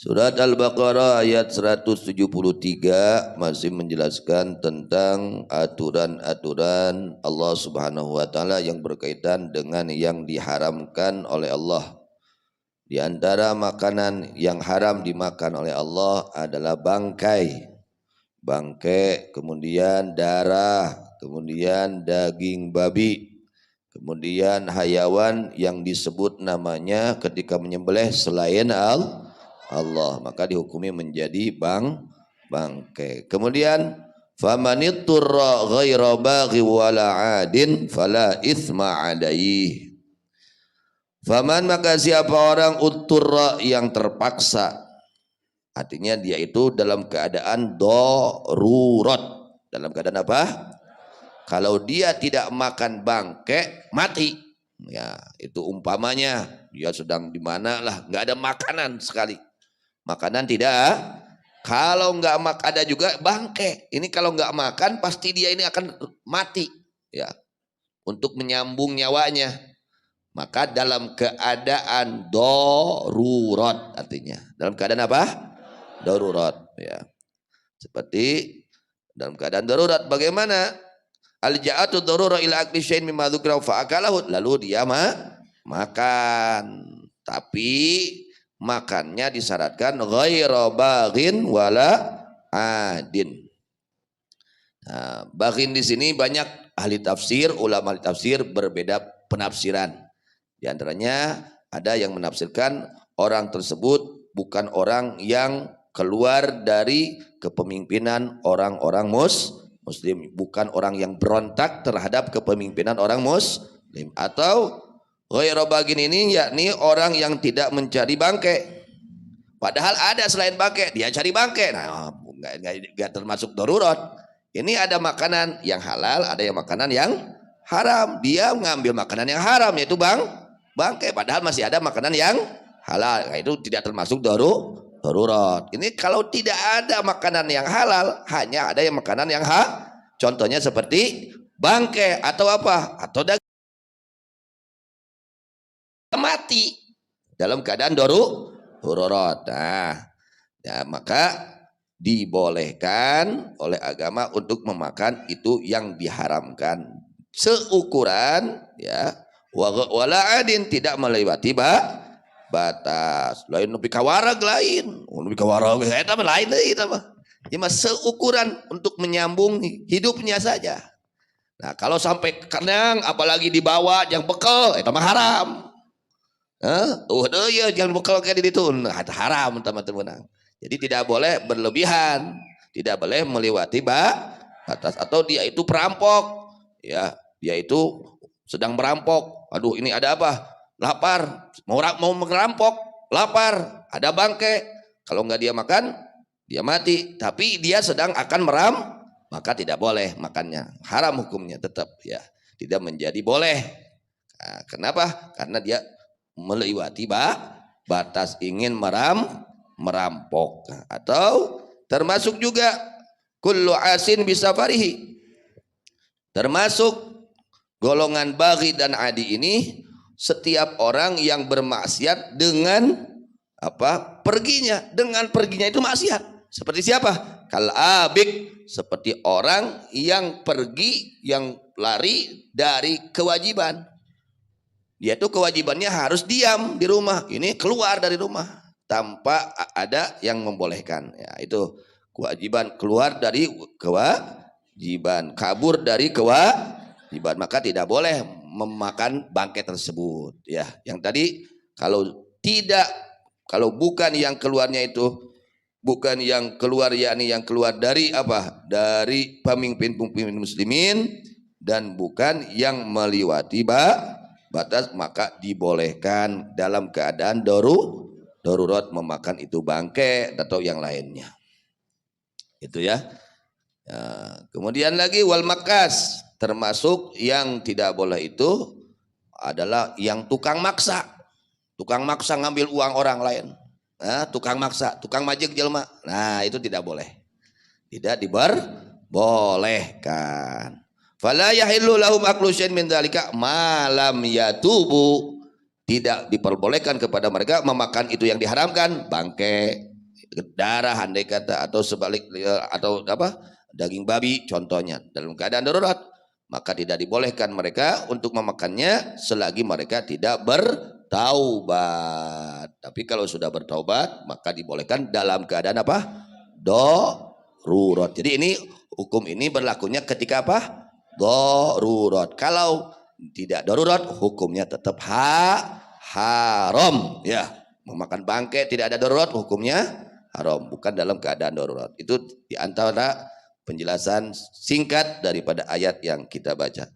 Surat Al-Baqarah ayat 173 masih menjelaskan tentang aturan-aturan Allah Subhanahu wa taala yang berkaitan dengan yang diharamkan oleh Allah. Di antara makanan yang haram dimakan oleh Allah adalah bangkai, kemudian darah, kemudian daging babi, kemudian hayawan yang disebut namanya ketika menyembelih selain Allah, maka dihukumi menjadi bangkai. Kemudian famanitturra ghaira baghi wala adin fala itsma alaihi. Faman, maka siapa orang utturra yang terpaksa, artinya dia itu dalam keadaan darurat. Dalam keadaan apa? Kalau dia tidak makan bangkai mati. Ya, itu umpamanya dia sedang di mana lah, nggak ada makanan sekali. Makanan tidak, kalau nggak ada juga bangkai. Ini kalau nggak makan pasti dia ini akan mati, ya, untuk menyambung nyawanya. Maka dalam keadaan darurat, artinya dalam keadaan apa? Darurat, ya. Seperti dalam keadaan darurat, bagaimana? Al-ja'atu darura ila akli syai'in mimma dzukira fa akalahu, lalu dia makan, tapi makannya disyaratkan ghaira baghin wala adin. Nah, baghin di sini banyak ahli tafsir, ulama ahli tafsir berbeda penafsiran. Di antaranya ada yang menafsirkan orang tersebut bukan orang yang keluar dari kepemimpinan orang-orang muslim, bukan orang yang berontak terhadap kepemimpinan orang muslim. Atau ghairu bagin ini yakni orang yang tidak mencari bangkai, padahal ada selain bangkai, dia cari bangkai. Nah, nggak termasuk darurat. Ini ada makanan yang halal, ada yang makanan yang haram. Dia mengambil makanan yang haram, yaitu bangkai, padahal masih ada makanan yang halal. Nah, itu tidak termasuk darurat. Ini kalau tidak ada makanan yang halal, hanya ada yang makanan yang contohnya seperti bangkai atau apa, atau daging mati dalam keadaan darurat. Nah, ya, maka dibolehkan oleh agama untuk memakan itu yang diharamkan seukuran, ya, wala adin, tidak melewati batas. Lain nepi kawarag lain, nepi kawarag eta mah lain deui eta mah. Cuma seukuran untuk menyambung hidupnya saja. Nah, kalau sampai kenang apalagi dibawa yang bekal, eta mah haram. Ya jangan bekal kayak di itu, haram teman-teman. Jadi tidak boleh berlebihan, tidak boleh melewati batas. Atau dia itu perampok, ya, dia itu sedang merampok. Aduh, ini ada apa? Lapar, mau merampok, lapar, ada bangkai. Kalau nggak dia makan, dia mati. Tapi dia sedang akan maka tidak boleh makannya. Haram hukumnya tetap, ya, tidak menjadi boleh. Nah, kenapa? Karena dia melewati batas, ingin merampok. Atau termasuk juga kullu asin bisafarihi, termasuk golongan baghi dan adi ini setiap orang yang bermaksiat dengan apa? Perginya itu maksiat. Seperti siapa? Kal abik, seperti orang yang pergi, yang lari dari kewajiban. Dia itu kewajibannya harus diam di rumah, ini keluar dari rumah tanpa ada yang membolehkan. Ya, itu kewajiban, keluar dari kewajiban, kabur dari kewajiban, maka tidak boleh memakan bangkai tersebut. Ya, yang tadi kalau bukan yang keluarnya itu, bukan yang keluar, yakni yang keluar dari apa? Dari pemimpin muslimin, dan bukan yang melewati batas, maka dibolehkan dalam keadaan darurat memakan itu bangkai atau yang lainnya. Itu ya. Kemudian lagi wal makas, termasuk yang tidak boleh itu adalah yang tukang maksa ngambil uang orang lain. Tukang maksa, tukang majik jelma. Nah, itu tidak boleh. Tidak diperbolehkan. Fala yahillu lahum aklu syai'in min dzalika ma lam yatubu. Tidak diperbolehkan kepada mereka memakan itu yang diharamkan, bangkai, darah andai kata, atau atau apa, daging babi contohnya, dalam keadaan darurat, maka tidak dibolehkan mereka untuk memakannya selagi mereka tidak bertaubat. Tapi kalau sudah bertaubat maka dibolehkan dalam keadaan apa? Darurat. Jadi ini hukum ini berlakunya ketika apa? Darurat. Kalau tidak darurat hukumnya tetap haram ya. Memakan bangkai tidak ada darurat hukumnya haram, bukan dalam keadaan darurat. Itu diantara penjelasan singkat daripada ayat yang kita baca.